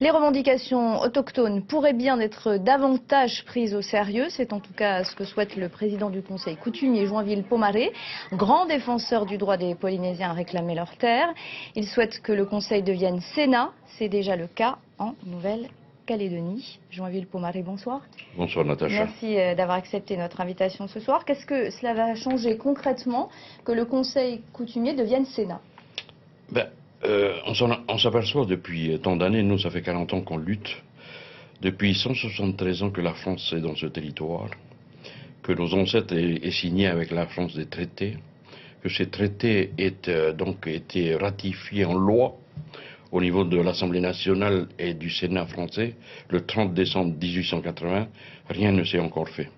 Les revendications autochtones pourraient bien être davantage prises au sérieux. C'est en tout cas ce que souhaite le président du Conseil coutumier, Joinville Pomaré, grand défenseur du droit des Polynésiens à réclamer leurs terres. Il souhaite que le Conseil devienne Sénat. C'est déjà le cas en Nouvelle-Calédonie. Joinville Pomaré, bonsoir. Bonsoir Natacha. Merci d'avoir accepté notre invitation ce soir. Qu'est-ce que cela va changer concrètement que le Conseil coutumier devienne Sénat? On s'aperçoit depuis tant d'années, nous ça fait 40 ans qu'on lutte, depuis 173 ans que la France est dans ce territoire, que nos ancêtres aient signé avec la France des traités, que ces traités aient donc été ratifiés en loi au niveau de l'Assemblée nationale et du Sénat français le 30 décembre 1880, rien ne s'est encore fait.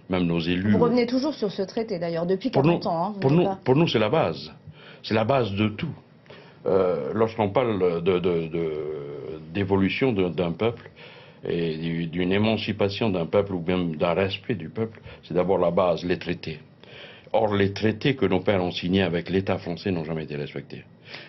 Même nos élus... Vous revenez toujours sur ce traité d'ailleurs, depuis 40 ans. Hein, pour nous c'est la base de tout. Lorsqu'on parle d'évolution d'un peuple et d'une émancipation d'un peuple ou même d'un respect du peuple, c'est d'abord la base, les traités. Or, les traités que nos pères ont signés avec l'État français n'ont jamais été respectés.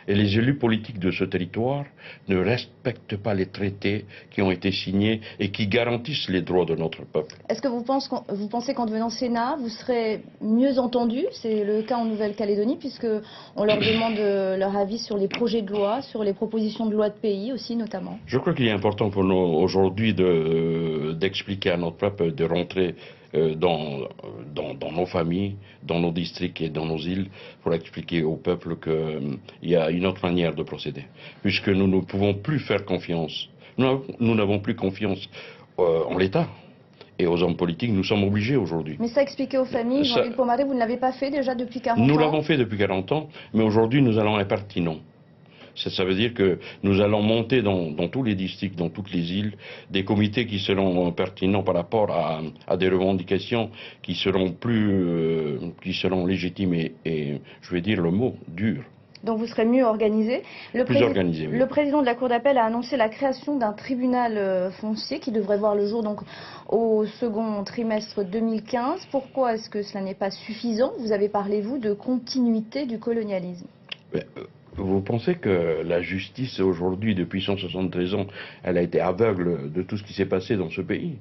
Et les élus politiques de ce territoire ne respectent pas les traités qui ont été signés et qui garantissent les droits de notre peuple. Est-ce que vous pensez qu'en devenant Sénat, vous serez mieux entendu? C'est le cas en Nouvelle-Calédonie, puisqu'on leur demande leur avis sur les projets de loi, sur les propositions de loi de pays aussi notamment. Je crois qu'il est important pour nous aujourd'hui d'expliquer à notre peuple de rentrer dans nos familles, dans nos districts et dans nos îles, pour expliquer au peuple qu'il y a une autre manière de procéder. Puisque nous ne pouvons plus faire confiance. Nous n'avons plus confiance en l'État et aux hommes politiques. Nous sommes obligés aujourd'hui. Mais ça, expliquer aux familles, Joinville Pomaré, vous ne l'avez pas fait déjà depuis 40 ans? Nous l'avons fait depuis 40 ans, mais aujourd'hui nous allons être pertinents. Ça veut dire que nous allons monter dans tous les districts, dans toutes les îles, des comités qui seront pertinents par rapport à des revendications qui seront légitimes et, je vais dire le mot, dur. Donc vous serez mieux organisé. Plus organisé, oui. Le président de la Cour d'appel a annoncé la création d'un tribunal foncier qui devrait voir le jour donc au second trimestre 2015. Pourquoi est-ce que cela n'est pas suffisant? Vous avez parlé, vous, de continuité du colonialisme. Vous pensez que la justice aujourd'hui, depuis 173 ans, elle a été aveugle de tout ce qui s'est passé dans ce pays?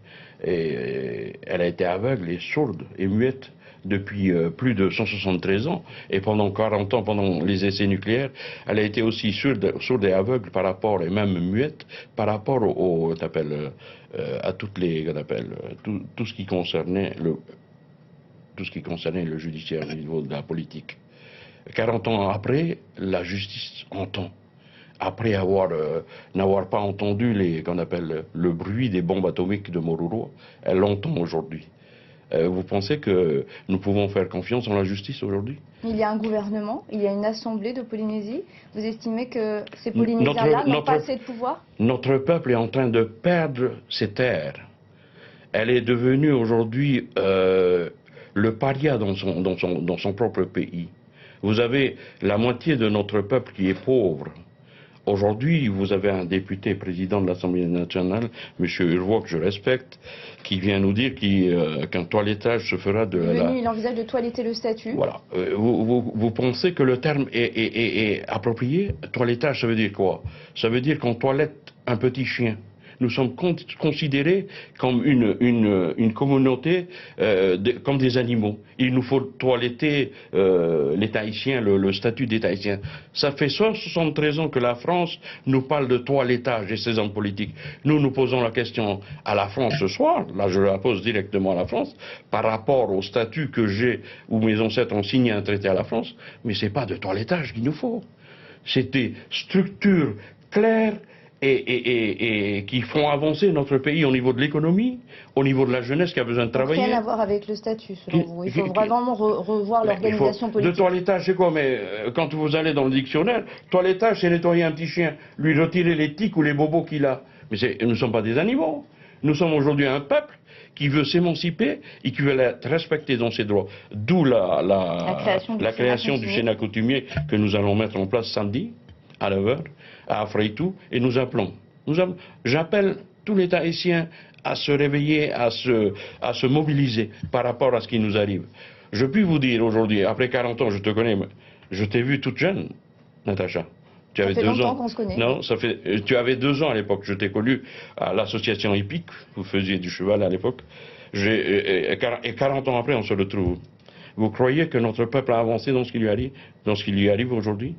Et elle a été aveugle et sourde et muette depuis plus de 173 ans. Et pendant 40 ans, pendant les essais nucléaires, elle a été aussi sourde et aveugle par rapport, et même muette, par rapport à toutes les, tout ce qui concernait le judiciaire au niveau de la politique. 40 ans après, la justice entend. Après n'avoir pas entendu le bruit des bombes atomiques de Moruroa, elle l'entend aujourd'hui. Vous pensez que nous pouvons faire confiance en la justice aujourd'hui? Il y a un gouvernement, il y a une assemblée de Polynésie. Vous estimez que ces Polynésiens-là n'ont pas assez de pouvoir? Notre peuple est en train de perdre ses terres. Elle est devenue aujourd'hui le paria dans son propre pays. Vous avez la moitié de notre peuple qui est pauvre. Aujourd'hui, vous avez un député président de l'Assemblée nationale, M. Urvois, que je respecte, qui vient nous dire qu'un toilettage se fera de Il envisage de toiletter le statut. Voilà. Vous pensez que le terme est approprié? Toilettage, ça veut dire quoi? Ça veut dire qu'on toilette un petit chien. Nous sommes considérés comme une communauté, comme des animaux. Il nous faut toiletter les Tahitiens, le statut des Tahitiens. Ça fait 173 ans que la France nous parle de toilettage et ses hommes politiques. Nous posons la question à la France ce soir, là je la pose directement à la France, par rapport au statut que j'ai, où mes ancêtres ont signé un traité à la France, mais c'est pas de toilettage qu'il nous faut. C'est des structures claires et qui font avancer notre pays au niveau de l'économie, au niveau de la jeunesse qui a besoin de travailler. Rien à voir avec le statut, selon vous. Il faut vraiment revoir l'organisation politique. De toilettage, c'est quoi? Mais quand vous allez dans le dictionnaire, toilettage, c'est nettoyer un petit chien, lui retirer les tiques ou les bobos qu'il a. Mais nous ne sommes pas des animaux. Nous sommes aujourd'hui un peuple qui veut s'émanciper et qui veut être respecté dans ses droits. D'où la création du Sénat coutumier que nous allons mettre en place samedi à 9h à Afreitou, et nous appelons. J'appelle tous les Tahitiens à se réveiller, à se mobiliser par rapport à ce qui nous arrive. Je puis vous dire aujourd'hui, après 40 ans, je te connais, je t'ai vu toute jeune, Natacha. Tu avais ça fait 2 longtemps ans. qu'on se connaît. Non, tu avais 2 ans à l'époque. Je t'ai connu à l'association hippique. Vous faisiez du cheval à l'époque. Et 40 ans après, on se retrouve. Vous croyez que notre peuple a avancé dans ce qui lui arrive aujourd'hui?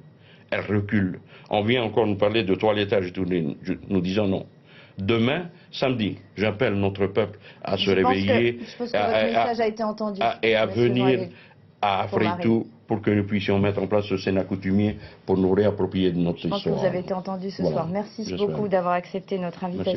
Elle recule. On vient encore nous parler de toilettage et tout, nous disons non. Demain, samedi, j'appelle notre peuple à se réveiller. Je pense que votre message a été entendu. Et à venir à Afritou pour que nous puissions mettre en place ce Sénat coutumier pour nous réapproprier de notre histoire. Je pense que vous avez été entendu ce soir. Merci beaucoup d'avoir accepté notre invitation.